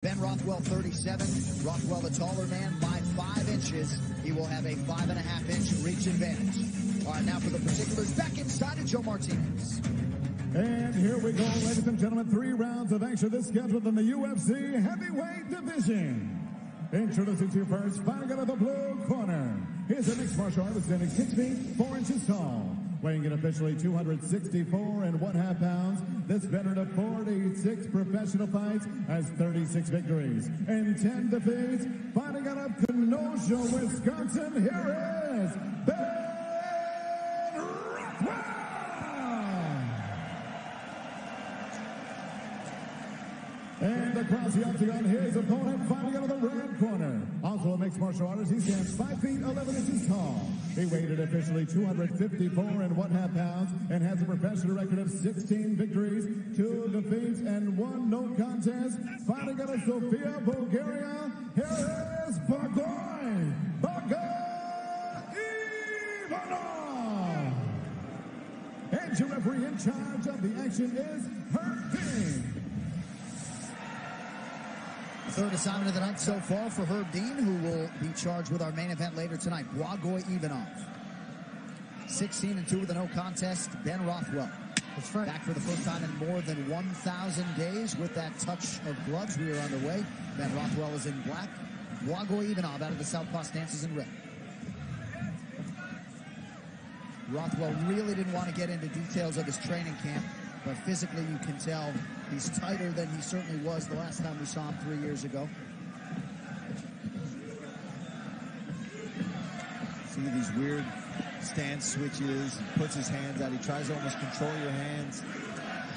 Ben Rothwell, 37. Rothwell, the taller man, by 5 inches. He will have a 5.5-inch reach advantage. All right, now for the particulars, back inside of Joe Martinez. And here we go, ladies and gentlemen. 3 rounds of action this scheduled in the UFC heavyweight division. Introducing to you first, fighting out of the blue corner. He's a mixed martial artist standing 6 feet 4 inches tall. Weighing in officially 264.5 pounds, this veteran of 46 professional fights has 36 victories and 10 defeats. Fighting out of Kenosha, Wisconsin, here is Ben Rotwell! And across the octagon, his opponent fighting out of the red corner. Also a mixed martial artist, he stands 5 feet 11 inches tall. He weighed in officially 254.5 pounds and has a professional record of 16 victories, 2 defeats, and 1 no contest. Fighting out of Sofia, Bulgaria, here is Благой, Ivanov! And your referee in charge of the action is Herb. Third assignment of the night so far for Herb Dean, who will be charged with our main event later tonight. Благой Ivanov. 16-2 with a no contest. Ben Rothwell. That's right. Back for the first time in more than 1,000 days with that touch of gloves. We are underway. Ben Rothwell is in black. Благой Ivanov out of the southpaw stances in red. Rothwell really didn't want to get into details of his training camp, but physically you can tell he's tighter than he certainly was the last time we saw him 3 years ago. See these weird stance switches. He puts his hands out. He tries to almost control your hands,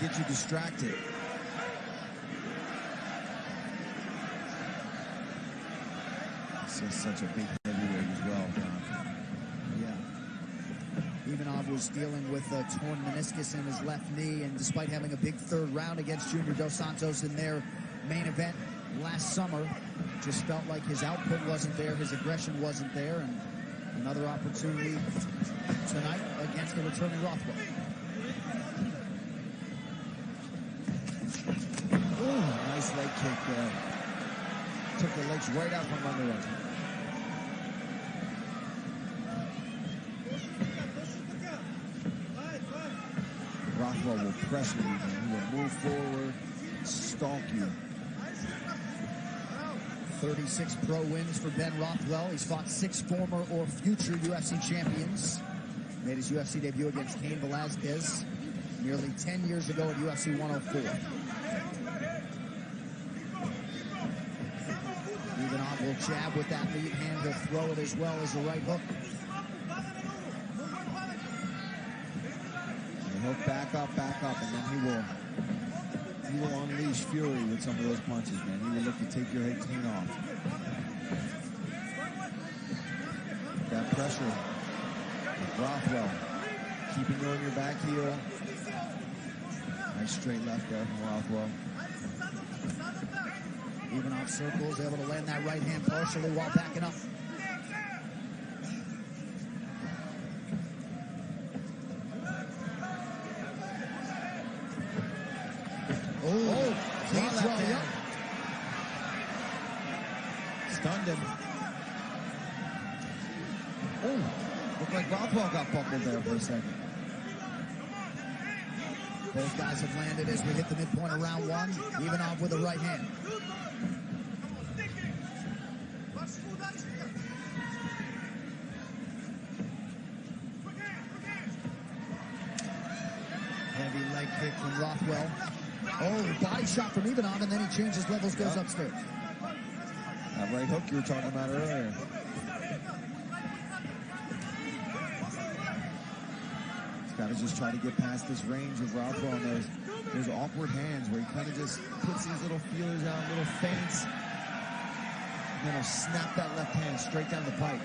get you distracted. This is such a big heavyweight as well. Ivanov was dealing with a torn meniscus in his left knee, and despite having a big third round against Junior Dos Santos in their main event last summer, just felt like his output wasn't there, his aggression wasn't there, and another opportunity tonight against the returning Rothwell. Ooh, nice leg kick there. Took the legs right out from under him. Rothwell will pressure you, man. He will move forward, stalk you. 36 pro wins for Ben Rothwell. He's fought 6 former or future UFC champions. Made his UFC debut against Cain Velasquez nearly 10 years ago at UFC 104. Ivanov will jab with that lead hand. He'll throw it as well as a right hook. He'll back up, and then he will unleash fury with some of those punches, man. He will look to take your head clean off. That pressure with Rothwell, keeping you on your back heel. Nice straight left there from Rothwell. Ivanov circles, able to land that right hand partially while backing up. Clean throw, yep. Stunned him. Oh, looked like Rothwell got buckled there for a second. Both guys have landed as we hit the midpoint of round 1. Ivanov with the right hand. Heavy leg kick from Rothwell. Oh, body shot from Ivanov, and then he changes levels, goes upstairs. That right hook you were talking about earlier. He's got to just try to get past this range of Rothwell and those awkward hands where he kind of just puts these little feelers out, little feints, and then he'll snap that left hand straight down the pipe.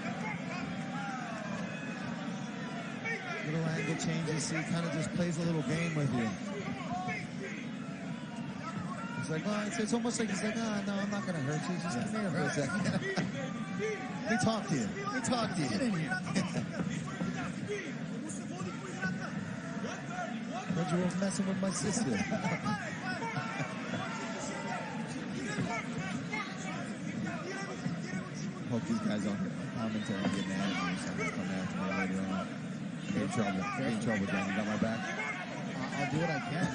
Little angle changes, so he kind of just plays a little game with you. It's like, well, it's almost like he's like, oh, no, I'm not going to hurt you. Just come here for a second. Let me talk to you. Let me talk to you. Get in here. But you were messing with my sister. Hope these guys don't hear commentary and get mad at me or something. Come after me later on. Get in trouble. Get in trouble, Dan. You got my back? I'll do what I can.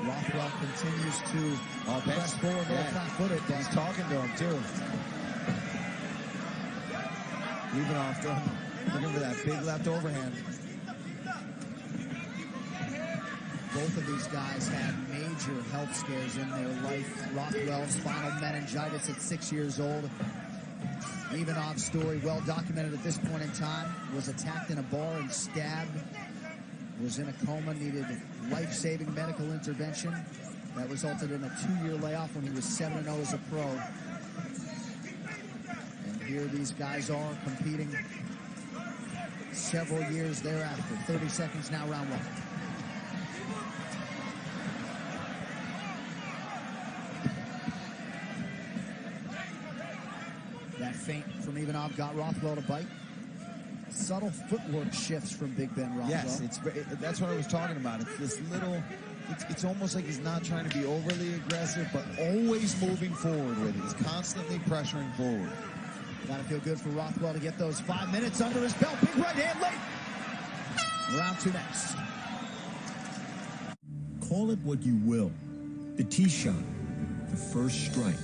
Rotwell continues to press forward, flat-footed. He's talking to him, too. Ivanoff looking for that big left overhand. Both of these guys had major health scares in their life. Rothwell, spinal meningitis at 6 years old. Ivanov's story, well documented at this point in time, was attacked in a bar and stabbed, was in a coma, needed life-saving medical intervention. That resulted in a 2-year layoff when he was 7-0 as a pro. And here these guys are competing several years thereafter. 30 seconds now, round one. That feint from Ivanov got Rothwell to bite. Subtle footwork shifts from Big Ben Rothwell. Yes, that's what I was talking about. It's this little, it's almost like he's not trying to be overly aggressive, but always moving forward with it. He's constantly pressuring forward. Gotta feel good for Rothwell to get those 5 minutes under his belt. Big right hand late. Round two next. Call it what you will. The tee shot, the first strike.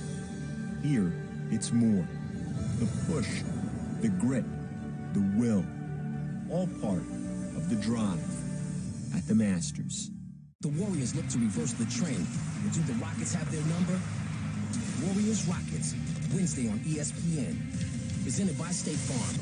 Here, it's more. The push, the grit, the will. All part of the drive at the Masters. The Warriors look to reverse the trend. But do the Rockets have their number? Warriors Rockets, Wednesday on ESPN. Presented by State Farm.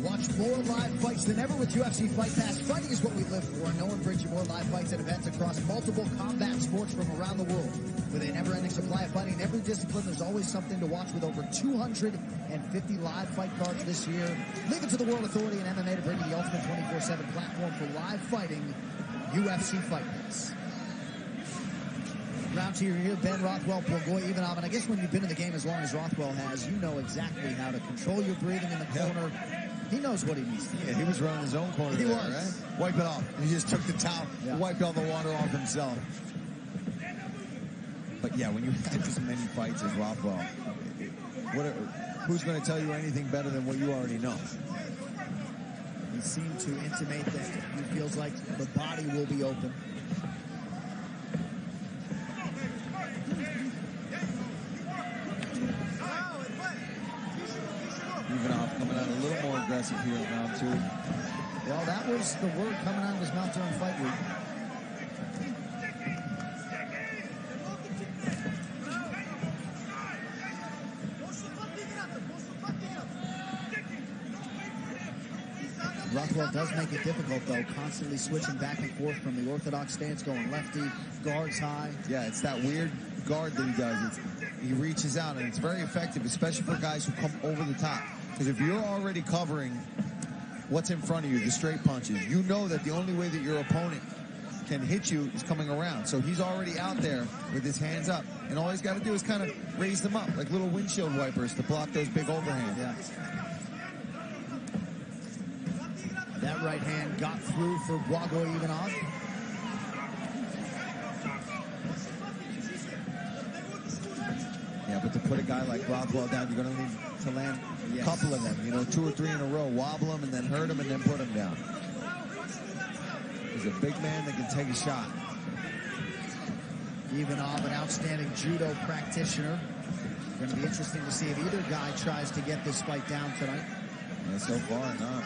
Watch more live fights than ever with UFC Fight Pass. Fighting is what we live for, and no one brings you more live fights and events across multiple combat sports from around the world. With a never-ending supply of fighting in every discipline, there's always something to watch with over 250 live fight cards this year. Leave it to the World Authority and MMA to bring you the ultimate 24/7 platform for live fighting, UFC Fight Pass. Round two here, Ben Rothwell, Благой, Иванов. And I guess when you've been in the game as long as Rothwell has, you know exactly how to control your breathing in the corner. He knows what he needs to do. Yeah, he was running his own corner there, was. right? Wipe it off. He just took the towel, wiped all the water off himself. But yeah, when you have as many fights as Rothwell, who's going to tell you anything better than what you already know? He seemed to intimate that he feels like the body will be open. Ivanov coming out a little more aggressive here in round two. Well, that was the word coming out of his mouth during fight week. Rothwell does make it difficult, though, constantly switching back and forth from the orthodox stance, going lefty, guards high. Yeah, it's that weird guard that he does. He reaches out, and it's very effective, especially for guys who come over the top. Because if you're already covering what's in front of you, the straight punches, you know that the only way that your opponent can hit you is coming around. So he's already out there with his hands up. And all he's got to do is kind of raise them up like little windshield wipers to block those big overhands. Yeah. That right hand got through for Благой Иванов. Yeah, but to put a guy like Rothwell down, you're going to need to land a couple of them, 2 or 3 in a row, wobble him and then hurt him and then put him down. He's a big man that can take a shot. Ivanov, an outstanding judo practitioner. Going to be interesting to see if either guy tries to get this fight down tonight. Yeah, so far, not.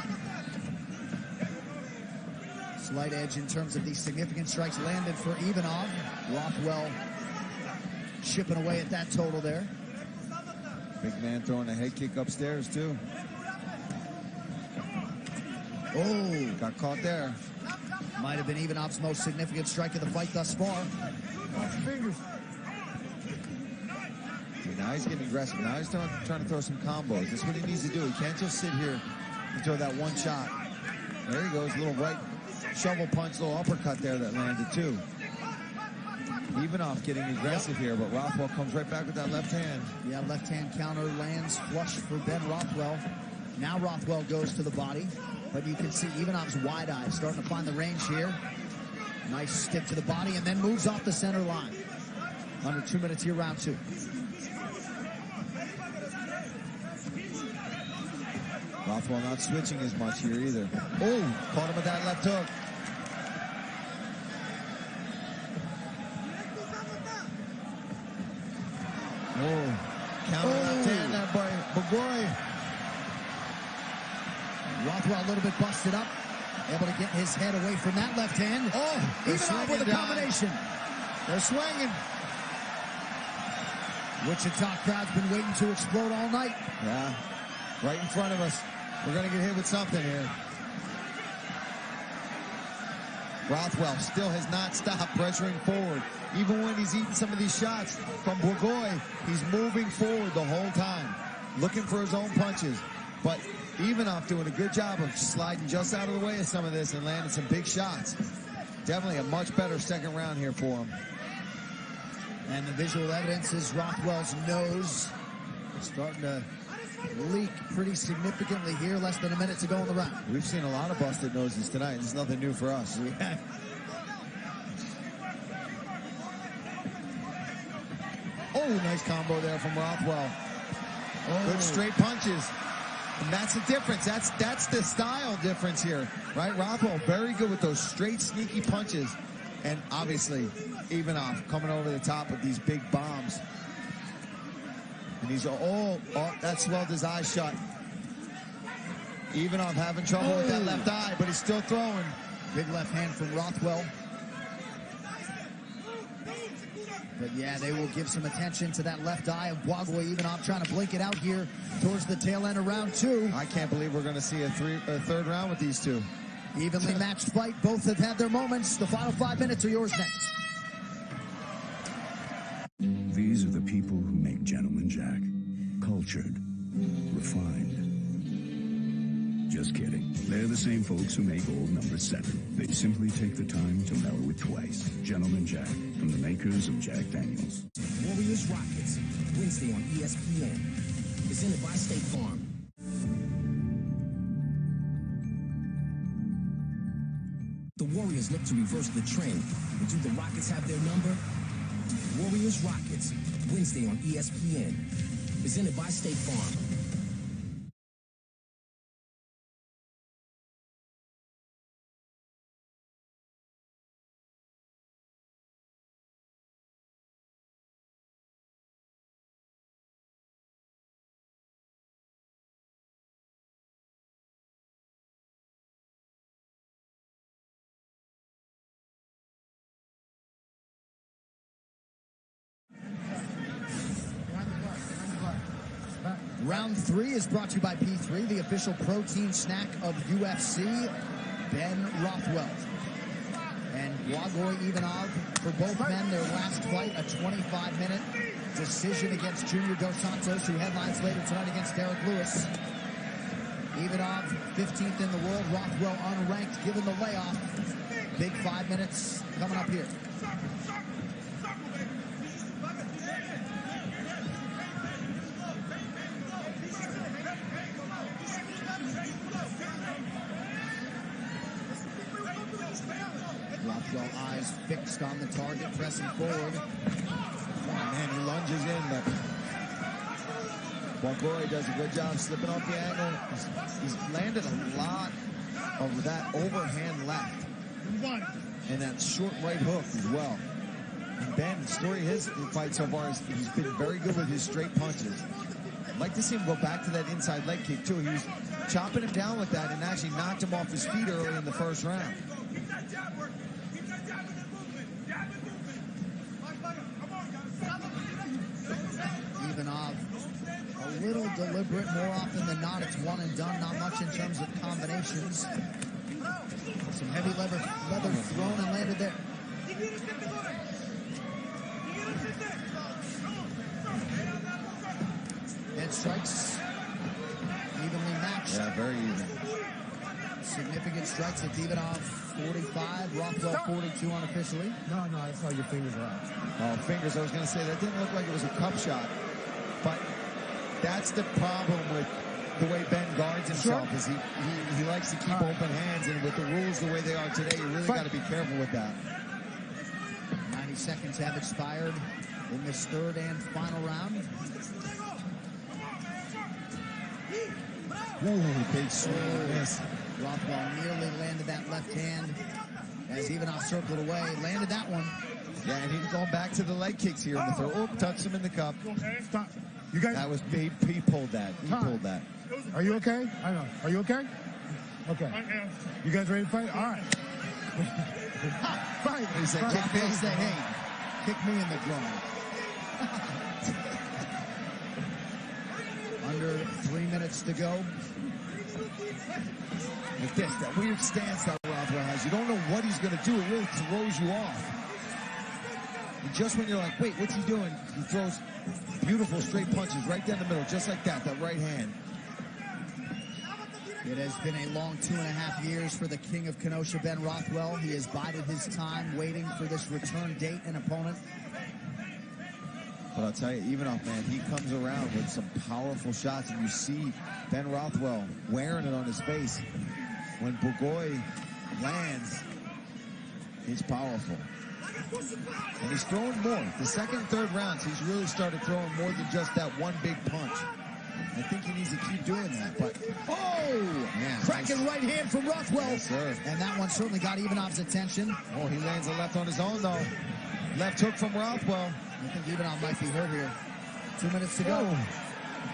Slight edge in terms of these significant strikes landed for Ivanov. Rothwell chipping away at that total there. Big man throwing a head kick upstairs, too. Oh, got caught there. might have been Ivanov's most significant strike of the fight thus far. Fingers. Now he's getting aggressive. Now he's trying to throw some combos. That's what he needs to do. He can't just sit here and throw that one shot. There he goes, a little right shovel punch, little uppercut there that landed too. Ivanov getting aggressive here, but Rothwell comes right back with that left hand. Yeah, left hand counter lands flush for Ben Rothwell. Now Rothwell goes to the body, but you can see Ivanov's wide eye starting to find the range here. Nice stick to the body and then moves off the center line. Under 2 minutes here, round 2. Rothwell not switching as much here either. Oh, caught him with that left hook. Oh, counter left hand there by Благой. Rothwell a little bit busted up, able to get his head away from that left hand. Oh, Ivanov with a combination. They're swinging. Wichita crowd's been waiting to explode all night. Yeah, right in front of us. We're going to get hit with something here. Rothwell still has not stopped pressuring forward. Even when he's eating some of these shots from Благой, he's moving forward the whole time, looking for his own punches. But Ivanov doing a good job of sliding just out of the way of some of this and landing some big shots. Definitely a much better second round here for him. And the visual evidence is Rothwell's nose starting to leak pretty significantly here, less than a minute to go in the round. We've seen a lot of busted noses tonight. It's nothing new for us. Oh, nice combo there from Rothwell. Good straight punches. And that's the difference. That's the style difference here, right? Rothwell very good with those straight, sneaky punches. And obviously, Ivanov coming over the top with these big bombs. And he's, that swelled his eye shut. Ivanov having trouble with that left eye, but he's still throwing. Big left hand from Rothwell. But yeah, they will give some attention to that left eye of Благой. Ivanov trying to blink it out here towards the tail end of round 2. I can't believe we're going to see a third round with these two. Evenly matched fight. Both have had their moments. The final 5 minutes are yours next. These are the people who make Gentleman Jack. Cultured, refined. Just kidding. They're the same folks who make Old Number 7. They simply take the time to mellow it twice. Gentleman Jack, from the makers of Jack Daniels. Warriors Rockets, Wednesday on ESPN. Presented by State Farm. The Warriors look to reverse the trend. But do the Rockets have their number? Warriors Rockets, Wednesday on ESPN. Presented by State Farm. Round 3 is brought to you by P3, the official protein snack of UFC. Ben Rothwell and Благой Ivanov, for both men, their last fight, a 25-minute decision against Junior Dos Santos, who headlines later tonight against Derek Lewis. Ivanov, 15th in the world, Rothwell unranked, given the layoff. Big 5 minutes coming up here. Rothwell eyes fixed on the target, pressing forward. Oh, man, he lunges in, but Благой does a good job slipping off the angle. He's landed a lot of that overhand left and that short right hook as well. And Ben, the story of his fight so far is he's been very good with his straight punches. I'd like to see him go back to that inside leg kick, too. He was chopping him down with that and actually knocked him off his feet early in the first round. Ivanov A little deliberate. More often than not, it's one and done. Not much in terms of combinations. Some heavy leather thrown and landed there. Head strikes evenly matched. Yeah, very even. Significant strikes at Ivanoff 45, Rotwell 42 unofficially. No, that's how your fingers are out. Oh, fingers. I was going to say, that didn't look like it was a cup shot. But that's the problem with the way Ben guards himself, is he likes to keep open hands, and with the rules the way they are today, you really got to be careful with that. 90 seconds have expired in this third and final round. Ooh, big swing. Yes. Rothwell nearly landed that left hand as Ivanoff circled away. Landed that one. Yeah, and he's going back to the leg kicks here in the third. Oh, touched him in the cup. Stop. You guys. That was big. He pulled that. He pulled that. Are you okay? I know. Are you okay? Okay. You guys ready to fight? All right. Fight. He said, kick me. He said, hey, kick me in the groin. Under 3 minutes to go. Like this, that weird stance that Rothwell has. You don't know what he's going to do. It really throws you off. And just when you're like, wait, what's he doing? He throws beautiful straight punches right down the middle, just like that right hand. It has been a long 2.5 years for the king of Kenosha, Ben Rothwell. He has bided his time waiting for this return date and opponent. But I'll tell you, Ivanoff, man, he comes around with some powerful shots, and you see Ben Rothwell wearing it on his face. When Благой lands, he's powerful. And he's throwing more. The second and third rounds, he's really started throwing more than just that one big punch. I think he needs to keep doing that, but... Oh! Man, cracking right hand from Rothwell. Yes, sir. And that one certainly got Ivanoff's attention. Oh, he lands a left on his own, though. Left hook from Rothwell. I think Ivanoff might be hurt here. 2 minutes to go.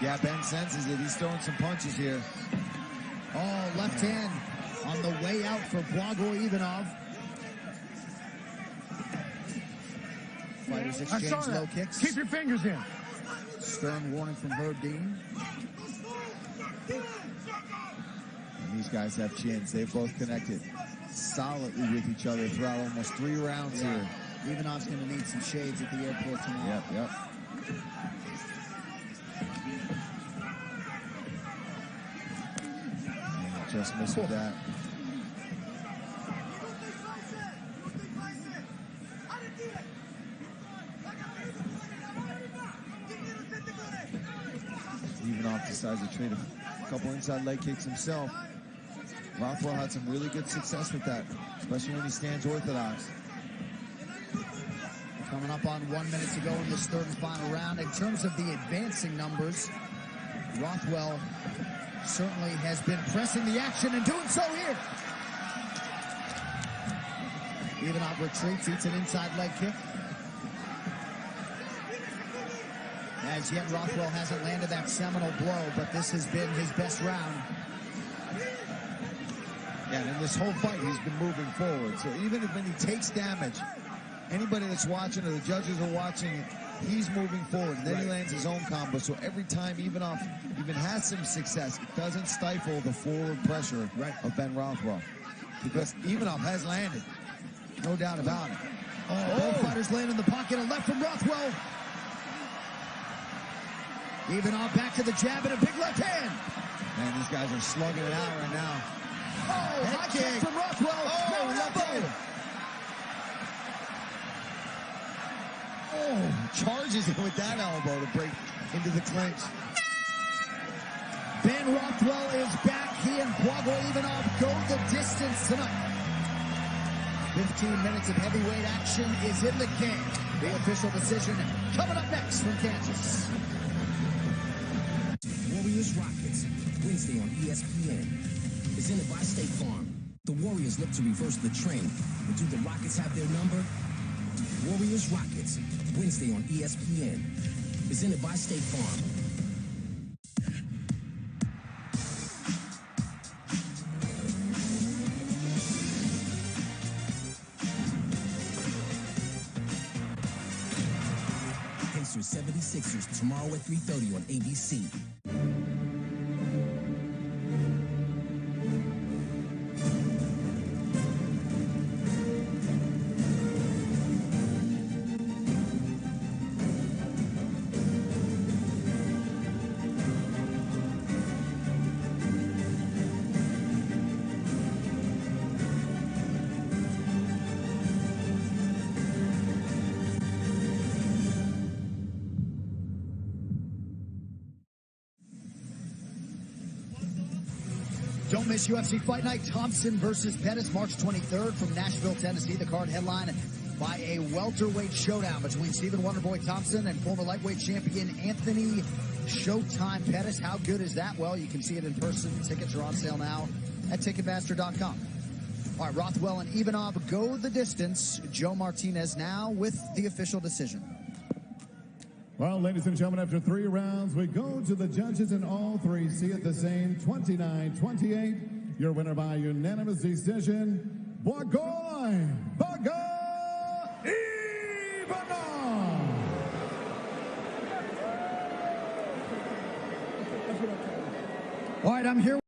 Yeah, Ben senses it. He's throwing some punches here. Oh, left hand on the way out for Благой Ivanoff. Fighters exchange low kicks. Keep your fingers in. Stern warning from Herb Dean. And these guys have chins. They've both connected solidly with each other throughout almost 3 rounds here. Ivanoff's going to need some shades at the airport tomorrow. Yep. And just missed with that. Ivanoff decides to trade a couple inside leg kicks himself. Rothwell had some really good success with that, especially when he stands orthodox. Coming up on 1 minute to go in this third and final round. In terms of the advancing numbers, Rothwell certainly has been pressing the action and doing so here. Ivanoff retreats, eats an inside leg kick. As yet, Rothwell hasn't landed that seminal blow, but this has been his best round. Yeah, and in this whole fight, he's been moving forward. So even when he takes damage, anybody that's watching or the judges are watching it, he's moving forward. And then he lands his own combo. So every time Ivanoff even has some success, it doesn't stifle the forward pressure of Ben Rothwell. Because Ivanoff has landed. No doubt about it. Both fighters land in the pocket. A left from Rothwell. Ivanoff back to the jab and a big left hand. Man, these guys are slugging it out right now. High kick from Rothwell. Left hand. Charges it with that elbow to break into the clinch. Ben Rothwell is back. He and Благой Иванов go the distance tonight. 15 minutes of heavyweight action is in the can. The official decision coming up next from Kansas. Warriors Rockets, Wednesday on ESPN. Presented by State Farm. The Warriors look to reverse the trend. But do the Rockets have their number? Warriors Rockets, Wednesday on ESPN. Presented by State Farm. 76ers tomorrow at 3:30 on ABC. Don't miss UFC Fight Night. Thompson versus Pettis, March 23rd from Nashville, Tennessee. The card headlined by a welterweight showdown between Stephen Wonderboy Thompson and former lightweight champion Anthony Showtime Pettis. How good is that? Well, you can see it in person. Tickets are on sale now at Ticketmaster.com. All right, Rothwell and Ivanov go the distance. Joe Martinez now with the official decision. Well, ladies and gentlemen, after 3 rounds, we go to the judges, and all 3 see it the same, 29-28. Your winner by unanimous decision, Благой, Иванov. All right, I'm here.